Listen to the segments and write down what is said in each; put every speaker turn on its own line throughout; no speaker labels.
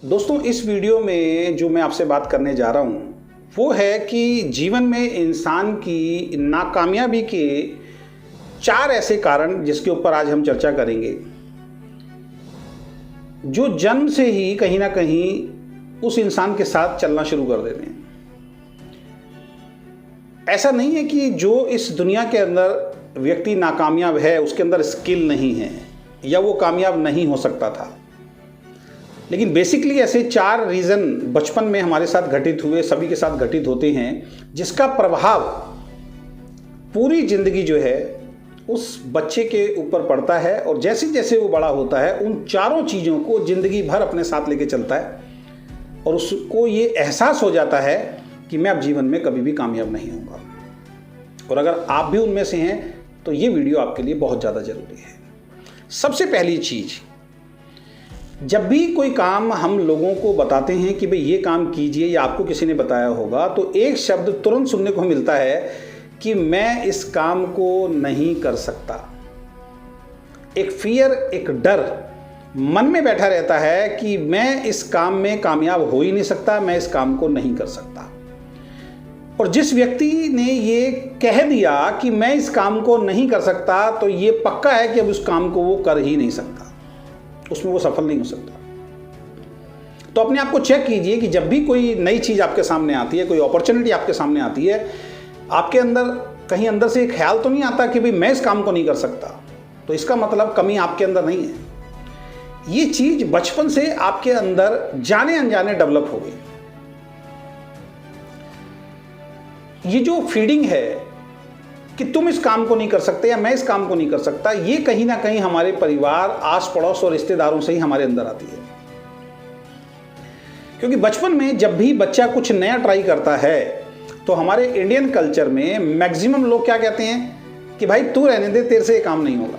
दोस्तों, इस वीडियो में जो मैं आपसे बात करने जा रहा हूँ वो है कि जीवन में इंसान की नाकामयाबी के 4 ऐसे कारण जिसके ऊपर आज हम चर्चा करेंगे, जो जन्म से ही कहीं ना कहीं उस इंसान के साथ चलना शुरू कर देते हैं। ऐसा नहीं है कि जो इस दुनिया के अंदर व्यक्ति नाकामयाब है उसके अंदर स्किल नहीं है या वो कामयाब नहीं हो सकता था, लेकिन बेसिकली ऐसे 4 रीज़न बचपन में हमारे साथ घटित हुए, सभी के साथ घटित होते हैं, जिसका प्रभाव पूरी ज़िंदगी जो है उस बच्चे के ऊपर पड़ता है और जैसे जैसे वो बड़ा होता है उन चारों चीज़ों को ज़िंदगी भर अपने साथ लेके चलता है और उसको ये एहसास हो जाता है कि मैं अब जीवन में कभी भी कामयाब नहीं होऊंगा। और अगर आप भी उनमें से हैं तो ये वीडियो आपके लिए बहुत ज़्यादा ज़रूरी है। सबसे पहली चीज़, जब भी कोई काम हम लोगों को बताते हैं कि भाई ये काम कीजिए या आपको किसी ने बताया होगा, तो एक शब्द तुरंत सुनने को मिलता है कि मैं इस काम को नहीं कर सकता। एक फियर, एक डर मन में बैठा रहता है कि मैं इस काम में कामयाब हो ही नहीं सकता, मैं इस काम को नहीं कर सकता। और जिस व्यक्ति ने ये कह दिया कि मैं इस काम को नहीं कर सकता, तो ये पक्का है कि अब उस काम को वो कर ही नहीं सकता, उसमें वो सफल नहीं हो सकता। तो अपने आप को चेक कीजिए कि जब भी कोई नई चीज़ आपके सामने आती है, कोई अपॉर्चुनिटी आपके सामने आती है, आपके अंदर कहीं अंदर से एक ख्याल तो नहीं आता कि भाई मैं इस काम को नहीं कर सकता, तो इसका मतलब कमी आपके अंदर नहीं है। ये चीज़ बचपन से आपके अंदर जाने अनजाने डेवलप हो गई। ये जो फीडिंग है कि तुम इस काम को नहीं कर सकते या मैं इस काम को नहीं कर सकता, ये कहीं ना कहीं हमारे परिवार, आस पड़ोस और रिश्तेदारों से ही हमारे अंदर आती है। क्योंकि बचपन में जब भी बच्चा कुछ नया ट्राई करता है तो हमारे इंडियन कल्चर में मैक्सिमम लोग क्या कहते हैं कि भाई तू रहने दे, तेरे से ये काम नहीं होगा।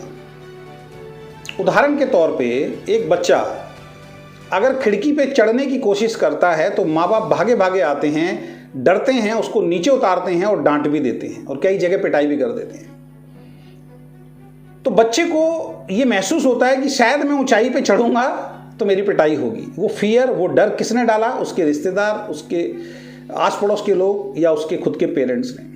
उदाहरण के तौर पे एक बच्चा अगर खिड़की पे चढ़ने की कोशिश करता है तो माँ बाप भागे भागे आते हैं, डरते हैं, उसको नीचे उतारते हैं और डांट भी देते हैं और कई जगह पिटाई भी कर देते हैं। तो बच्चे को ये महसूस होता है कि शायद मैं ऊंचाई पे चढ़ूंगा तो मेरी पिटाई होगी। वो फियर, वो डर किसने डाला? उसके रिश्तेदार, उसके आस पड़ोस के लोग या उसके खुद के पेरेंट्स ने।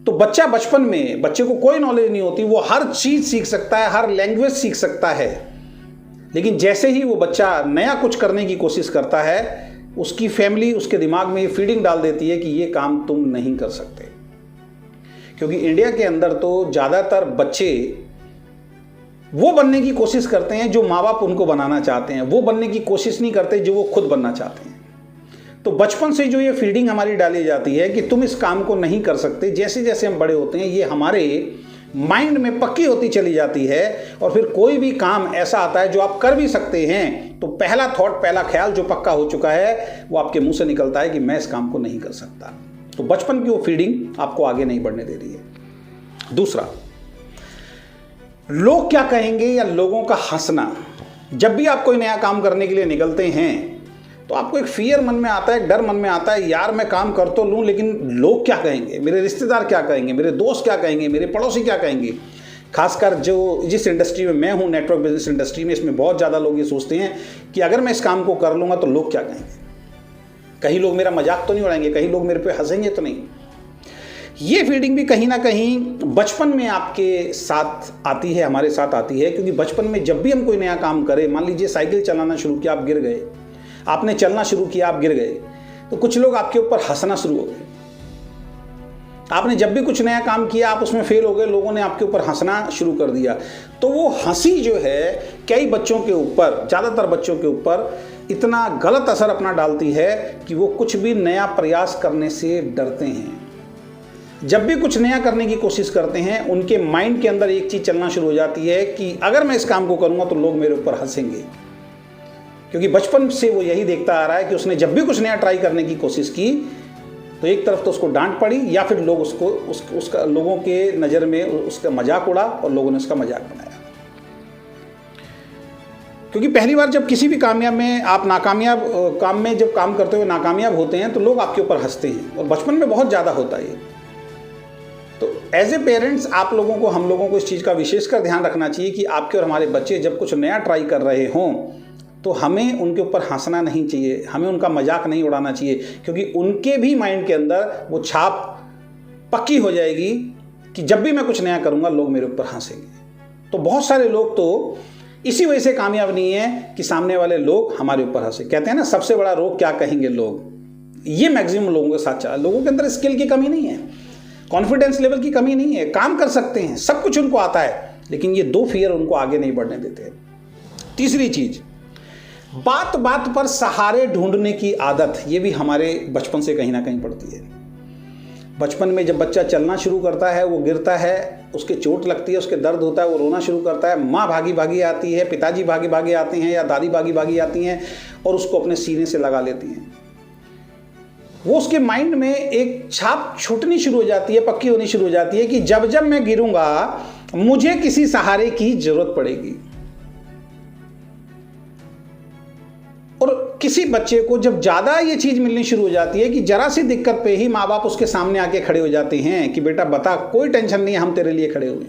तो बच्चा बचपन में, बच्चे को कोई नॉलेज नहीं होती, वो हर चीज़ सीख सकता है, हर लैंग्वेज सीख सकता है, लेकिन जैसे ही वो बच्चा नया कुछ करने की कोशिश करता है, उसकी फैमिली उसके दिमाग में ये फीडिंग डाल देती है कि ये काम तुम नहीं कर सकते। क्योंकि इंडिया के अंदर तो ज़्यादातर बच्चे वो बनने की कोशिश करते हैं जो माँ बाप उनको बनाना चाहते हैं, वो बनने की कोशिश नहीं करते जो वो खुद बनना चाहते हैं। तो बचपन से जो ये फीडिंग हमारी डाली जाती है कि तुम इस काम को नहीं कर सकते, जैसे जैसे हम बड़े होते हैं ये हमारे माइंड में पक्की होती चली जाती है। और फिर कोई भी काम ऐसा आता है जो आप कर भी सकते हैं, तो पहला थॉट, पहला ख्याल जो पक्का हो चुका है वो आपके मुंह से निकलता है कि मैं इस काम को नहीं कर सकता। तो बचपन की वो फीडिंग आपको आगे नहीं बढ़ने दे रही है। दूसरा, लोग क्या कहेंगे या लोगों का हंसना। जब भी आप कोई नया काम करने के लिए निकलते हैं तो आपको एक फियर मन में आता है, एक डर मन में आता है, यार मैं काम कर तो लूँ लेकिन लोग क्या कहेंगे, मेरे रिश्तेदार क्या कहेंगे, मेरे दोस्त क्या कहेंगे, मेरे पड़ोसी क्या कहेंगे। खासकर जो जिस इंडस्ट्री में मैं हूँ, नेटवर्क बिजनेस इंडस्ट्री में, इसमें बहुत ज़्यादा लोग ये सोचते हैं कि अगर मैं इस काम को कर लूँगा तो लोग क्या कहेंगे, कहीं लोग मेरा मजाक तो नहीं उड़ाएंगे, कहीं लोग मेरे पे हंसेंगे तो नहीं। ये फीडिंग भी कहीं ना कहीं बचपन में आपके साथ आती है, हमारे साथ आती है। क्योंकि बचपन में जब भी हम कोई नया काम करें, मान लीजिए साइकिल चलाना शुरू किया, आप गिर गए, आपने चलना शुरू किया, आप गिर गए, तो कुछ लोग आपके ऊपर हंसना शुरू हो गए। आपने जब भी कुछ नया काम किया, आप उसमें फेल हो गए, लोगों ने आपके ऊपर हंसना शुरू कर दिया। तो वो हंसी जो है कई बच्चों के ऊपर, ज़्यादातर बच्चों के ऊपर इतना गलत असर अपना डालती है कि वो कुछ भी नया प्रयास करने से डरते हैं। जब भी कुछ नया करने की कोशिश करते हैं, उनके माइंड के अंदर एक चीज़ चलना शुरू हो जाती है कि अगर मैं इस काम को करूँगा तो लोग मेरे ऊपर हंसेंगे। क्योंकि बचपन से वो यही देखता आ रहा है कि उसने जब भी कुछ नया ट्राई करने की कोशिश की तो एक तरफ तो उसको डांट पड़ी या फिर लोग उसका लोगों के नज़र में उसका मजाक उड़ा और लोगों ने उसका मजाक बनाया। क्योंकि पहली बार जब किसी भी कामयाब में आप नाकामयाब काम में जब काम करते हुए नाकामयाब होते हैं तो लोग आपके ऊपर हंसते हैं, और बचपन में बहुत ज़्यादा होता है। तो एज ए पेरेंट्स आप लोगों को, हम लोगों को इस चीज़ का विशेषकर ध्यान रखना चाहिए कि आपके और हमारे बच्चे जब कुछ नया ट्राई कर रहे हों तो हमें उनके ऊपर हंसना नहीं चाहिए, हमें उनका मजाक नहीं उड़ाना चाहिए, क्योंकि उनके भी माइंड के अंदर वो छाप पक्की हो जाएगी कि जब भी मैं कुछ नया करूँगा लोग मेरे ऊपर हंसेंगे। तो बहुत सारे लोग तो इसी वजह से कामयाब नहीं है कि सामने वाले लोग हमारे ऊपर हंसे। कहते हैं ना, सबसे बड़ा रोग क्या कहेंगे लोग। ये मैक्सिमम लोगों के साथ चला। लोगों के अंदर स्किल की कमी नहीं है, कॉन्फिडेंस लेवल की कमी नहीं है, काम कर सकते हैं, सब कुछ उनको आता है, लेकिन ये दो फियर उनको आगे नहीं बढ़ने देते। तीसरी चीज, बात बात पर सहारे ढूंढने की आदत। ये भी हमारे बचपन से कहीं ना कहीं पड़ती है। बचपन में जब बच्चा चलना शुरू करता है, वो गिरता है, उसके चोट लगती है, उसके दर्द होता है, वो रोना शुरू करता है, माँ भागी भागी आती है, पिताजी भागी भागी आते हैं या दादी भागी भागी आती हैं और उसको अपने सीने से लगा लेती हैं। वो उसके माइंड में एक छाप छूटनी शुरू हो जाती है, पक्की होनी शुरू हो जाती है कि जब जब मैं गिरूंगा मुझे किसी सहारे की जरूरत पड़ेगी। और किसी बच्चे को जब ज्यादा ये चीज मिलनी शुरू हो जाती है कि जरा सी दिक्कत पे ही माँ बाप उसके सामने आके खड़े हो जाते हैं कि बेटा बता, कोई टेंशन नहीं है, हम तेरे लिए खड़े हुए।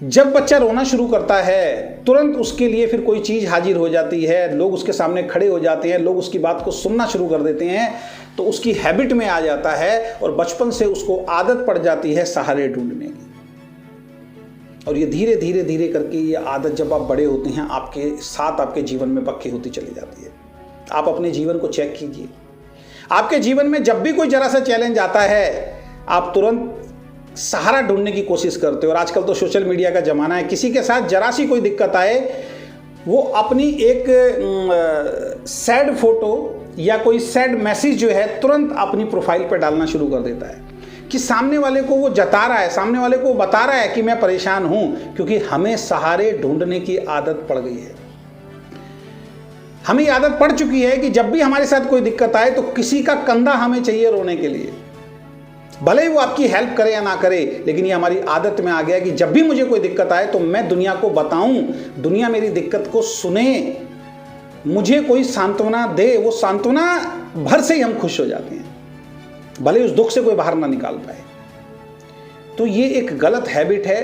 जब बच्चा रोना शुरू करता है तुरंत उसके लिए फिर कोई चीज हाजिर हो जाती है, लोग उसके सामने खड़े हो जाते हैं, लोग उसकी बात को सुनना शुरू कर देते हैं, तो उसकी हैबिट में आ जाता है और बचपन से उसको आदत पड़ जाती है सहारे ढूंढने की। और ये धीरे धीरे धीरे करके ये आदत जब आप बड़े होते हैं आपके साथ आपके जीवन में पक्की होती चली जाती है। आप अपने जीवन को चेक कीजिए, आपके जीवन में जब भी कोई जरा सा चैलेंज आता है आप तुरंत सहारा ढूंढने की कोशिश करते हो। और आजकल तो सोशल मीडिया का जमाना है, किसी के साथ जरा सी कोई दिक्कत आए वो अपनी एक सैड फोटो या कोई सैड मैसेज जो है तुरंत अपनी प्रोफाइल पर डालना शुरू कर देता है कि सामने वाले को वो जता रहा है, सामने वाले को बता रहा है कि मैं परेशान हूं, क्योंकि हमें सहारे ढूंढने की आदत पड़ गई है। हमें ये आदत पड़ चुकी है कि जब भी हमारे साथ कोई दिक्कत आए तो किसी का कंधा हमें चाहिए रोने के लिए, भले ही वो आपकी हेल्प करे या ना करे, लेकिन ये हमारी आदत में आ गया कि जब भी मुझे कोई दिक्कत आए तो मैं दुनिया को बताऊं, दुनिया मेरी दिक्कत को सुने, मुझे कोई सांत्वना दे। वो सांत्वना भर से ही हम खुश हो जाते हैं, भले उस दुख से कोई बाहर ना निकाल पाए। तो ये एक गलत हैबिट है।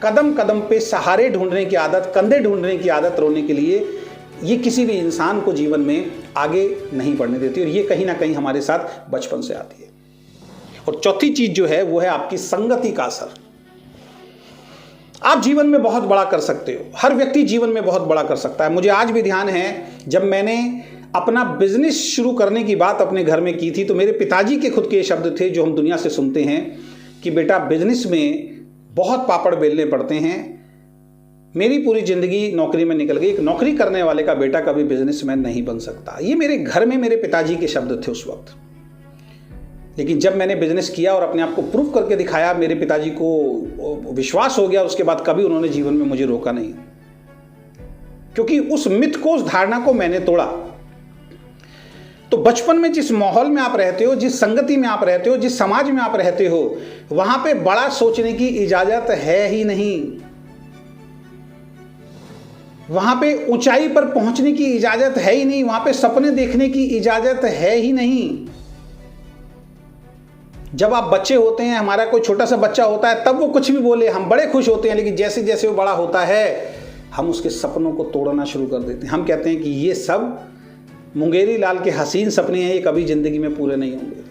कदम कदम पे सहारे ढूंढने की आदत, कंधे ढूंढने की आदत रोने के लिए, ये किसी भी इंसान को जीवन में आगे नहीं बढ़ने देती और ये कहीं ना कहीं हमारे साथ बचपन से आती है। और चौथी चीज जो है वो है आपकी संगति का असर। आप जीवन में बहुत बड़ा कर सकते हो, हर व्यक्ति जीवन में बहुत बड़ा कर सकता है। मुझे आज भी ध्यान है जब मैंने अपना बिजनेस शुरू करने की बात अपने घर में की थी तो मेरे पिताजी के खुद के शब्द थे जो हम दुनिया से सुनते हैं कि बेटा बिजनेस में बहुत पापड़ बेलने पड़ते हैं। मेरी पूरी जिंदगी नौकरी में निकल गई, एक नौकरी करने वाले का बेटा कभी बिजनेसमैन नहीं बन सकता। ये मेरे घर में मेरे पिताजी के शब्द थे उस वक्त। लेकिन जब मैंने बिजनेस किया और अपने आप को प्रूव करके दिखाया, मेरे पिताजी को विश्वास हो गया। उसके बाद कभी उन्होंने जीवन में मुझे रोका नहीं, क्योंकि उस मिथ को, उस धारणा को मैंने तोड़ा। तो बचपन में जिस माहौल में आप रहते हो, जिस संगति में आप रहते हो, जिस समाज में आप रहते हो, वहां पे बड़ा सोचने की इजाजत है ही नहीं, वहां पे ऊंचाई पर पहुंचने की इजाजत है ही नहीं, वहां पे सपने देखने की इजाजत है ही नहीं। जब आप बच्चे होते हैं, हमारा कोई छोटा सा बच्चा होता है, तब वो कुछ भी बोले हम बड़े खुश होते हैं, लेकिन जैसे जैसे वो बड़ा होता है हम उसके सपनों को तोड़ना शुरू कर देते हैं। हम कहते हैं कि ये सब मुंगेरी लाल के हसीन सपने हैं, ये कभी जिंदगी में पूरे नहीं होंगे।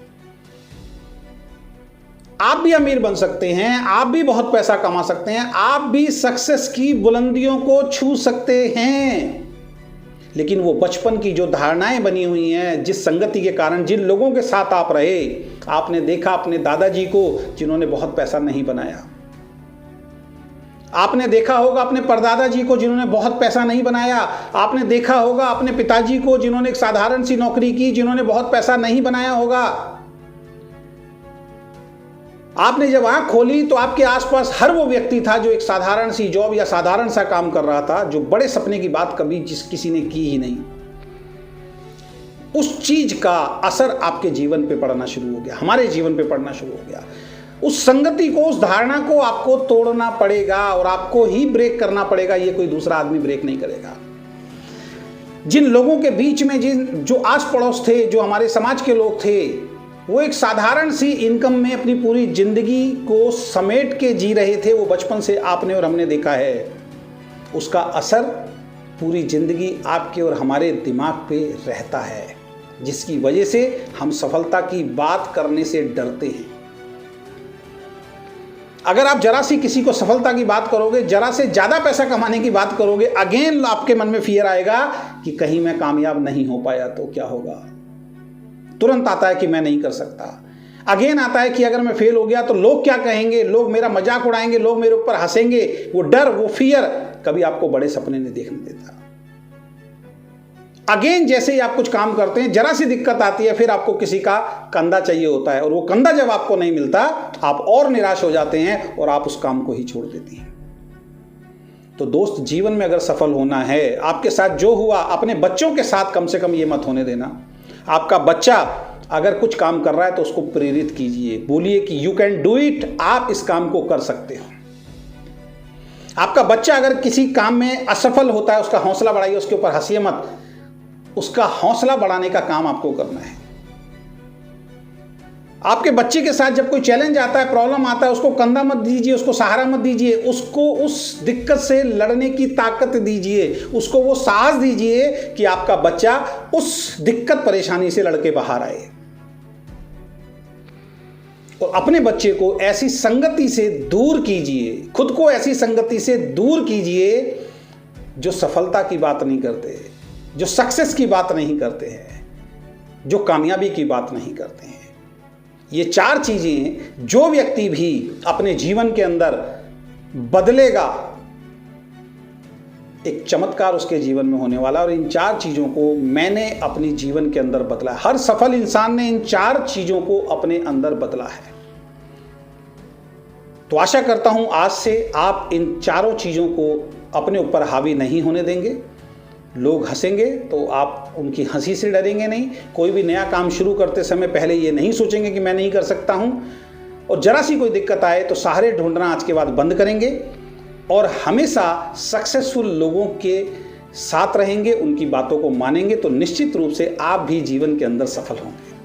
आप भी अमीर बन सकते हैं, आप भी बहुत पैसा कमा सकते हैं, आप भी सक्सेस की बुलंदियों को छू सकते हैं, लेकिन वो बचपन की जो धारणाएं बनी हुई हैं, जिस संगति के कारण, जिन लोगों के साथ आप रहे, आपने देखा अपने दादाजी को जिन्होंने बहुत पैसा नहीं बनाया, आपने देखा होगा अपने परदादा जी को जिन्होंने बहुत पैसा नहीं बनाया, आपने देखा होगा अपने पिताजी को जिन्होंने एक साधारण सी नौकरी की, जिन्होंने बहुत पैसा नहीं बनाया होगा। आपने जब आंख खोली तो आपके आसपास हर वो व्यक्ति था जो एक साधारण सी जॉब या साधारण सा काम कर रहा था, जो बड़े सपने की बात कभी किसी ने की ही नहीं। उस चीज का असर आपके जीवन पे पड़ना शुरू हो गया, हमारे जीवन पे पड़ना शुरू हो गया। उस संगति को, उस धारणा को आपको तोड़ना पड़ेगा और आपको ही ब्रेक करना पड़ेगा, ये कोई दूसरा आदमी ब्रेक नहीं करेगा। जिन लोगों के बीच में जो आस पड़ोस थे, जो हमारे समाज के लोग थे, वो एक साधारण सी इनकम में अपनी पूरी जिंदगी को समेट के जी रहे थे। वो बचपन से आपने और हमने देखा है, उसका असर पूरी ज़िंदगी आपके और हमारे दिमाग पे रहता है, जिसकी वजह से हम सफलता की बात करने से डरते हैं। अगर आप जरा सी किसी को सफलता की बात करोगे, जरा से ज़्यादा पैसा कमाने की बात करोगे, अगेन आपके मन में फियर आएगा कि कहीं मैं कामयाब नहीं हो पाया तो क्या होगा। तुरंत आता है कि मैं नहीं कर सकता। अगेन आता है कि अगर मैं फेल हो गया तो लोग क्या कहेंगे, लोग मेरा मजाक उड़ाएंगे, लोग मेरे ऊपर हंसेंगे। वो डर, वो फियर कभी आपको बड़े सपने नहीं देखने देता। अगेन जैसे ही आप कुछ काम करते हैं, जरा सी दिक्कत आती है, फिर आपको किसी का कंधा चाहिए होता है, और वो कंधा जब आपको नहीं मिलता आप और निराश हो जाते हैं और आप उस काम को ही छोड़ देते हैं। तो दोस्त, जीवन में अगर सफल होना है, आपके साथ जो हुआ अपने बच्चों के साथ कम से कम ये मत होने देना। आपका बच्चा अगर कुछ काम कर रहा है तो उसको प्रेरित कीजिए, बोलिए कि यू कैन डू इट, आप इस काम को कर सकते हो। आपका बच्चा अगर किसी काम में असफल होता है, उसका हौसला बढ़ाइए, उसके ऊपर हंसिए मत, उसका हौसला बढ़ाने का काम आपको करना है। आपके बच्चे के साथ जब कोई चैलेंज आता है, प्रॉब्लम आता है, उसको कंधा मत दीजिए, उसको सहारा मत दीजिए, उसको उस दिक्कत से लड़ने की ताकत दीजिए, उसको वो साहस दीजिए कि आपका बच्चा उस दिक्कत परेशानी से लड़के बाहर आए। और अपने बच्चे को ऐसी संगति से दूर कीजिए, खुद को ऐसी संगति से दूर कीजिए जो सफलता की बात नहीं करते, जो सक्सेस की बात नहीं करते हैं, जो कामयाबी की बात नहीं करते हैं। ये 4 चीजें जो व्यक्ति भी अपने जीवन के अंदर बदलेगा, एक चमत्कार उसके जीवन में होने वाला। और इन 4 चीजों को मैंने अपने जीवन के अंदर बदला है। हर सफल इंसान ने इन 4 चीजों को अपने अंदर बदला है। तो आशा करता हूं आज से आप इन 4 चीजों को अपने ऊपर हावी नहीं होने देंगे। लोग हंसेंगे तो आप उनकी हंसी से डरेंगे नहीं। कोई भी नया काम शुरू करते समय पहले ये नहीं सोचेंगे कि मैं नहीं कर सकता हूं। और जरा सी कोई दिक्कत आए तो सहारे ढूंढना आज के बाद बंद करेंगे और हमेशा सक्सेसफुल लोगों के साथ रहेंगे, उनकी बातों को मानेंगे, तो निश्चित रूप से आप भी जीवन के अंदर सफल होंगे।